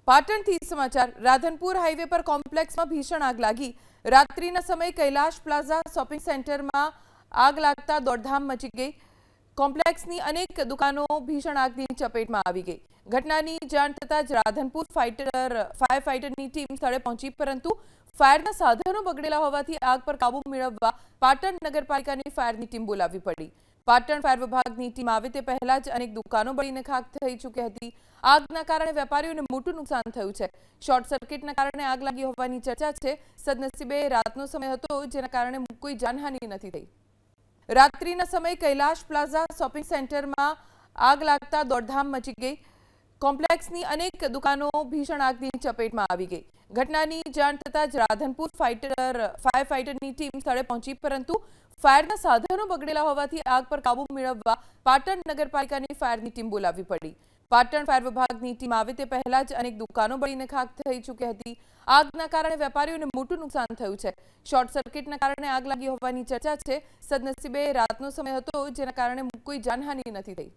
પાટણથી સમાચાર રાધનપુર હાઈવે પર કોમ્પ્લેક્સમાં ભીષણ આગ લાગી। રાત્રિના સમયે કૈલાશ પ્લાઝા શોપિંગ સેન્ટરમાં આગ લાગતા દોડધામ મચી ગઈ। કોમ્પ્લેક્સની અનેક દુકાનો ભીષણ આગની ચપેટમાં આવી ગઈ। ઘટનાની જાણ થતાં જ રાધનપુર ફાયર ફાઇટરની ટીમ સ્થળે પહોંચી, પરંતુ ફાયરના સાધનો બગડેલા હોવાથી આગ પર કાબુ મેળવવા પાટણ નગરપાલિકાની ફાયરની ટીમ બોલાવવી પડી। પાટણ ફાયર વિભાગની ટીમ આવે તે પહેલા જ અનેક દુકાનો બળીને ખાખ થઈ ચૂકી હતી। આગના કારણે વેપારીઓને મોટું નુકસાન થયું છે। શોર્ટ સર્કિટના કારણે આગ લાગી હોવાની ચર્ચા છે। સદનસીબે રાતનો સમય હતો, જેના કારણે કોઈ જાનહાનિ નથી થઈ। રાત્રિના સમયે કૈલાશ પ્લાઝા શોપિંગ સેન્ટરમાં આગ લાગતા દોડધામ મચી ગઈ। કોમ્પ્લેક્સની અનેક દુકાનો ભીષણ આગની ચપેટમાં આવી ગઈ। ઘટનાની જાણ થતાં જ રાધનપુર ફાયર ફાઇટરની ટીમ સ્થળે પહોંચી, પરંતુ ફાયરના સાધનો બગડેલા હોવાથી આગ પર કાબુ મેળવવા પાટણ નગરપાલિકાની ફાયરની ટીમ બોલાવવી પડી। પાટણ ફાયર વિભાગની ટીમ આવે તે પહેલા જ અનેક દુકાનો બળીને ખાખ થઈ ચૂકી હતી। આગના કારણે વેપારીઓને મોટું નુકસાન થયું છે। શોર્ટ સર્કિટના કારણે આગ લાગી હોવાની ચર્ચા છે। સદનસીબે રાતનો સમય હતો, જેના કારણે કોઈ જાનહાનિ નથી થઈ।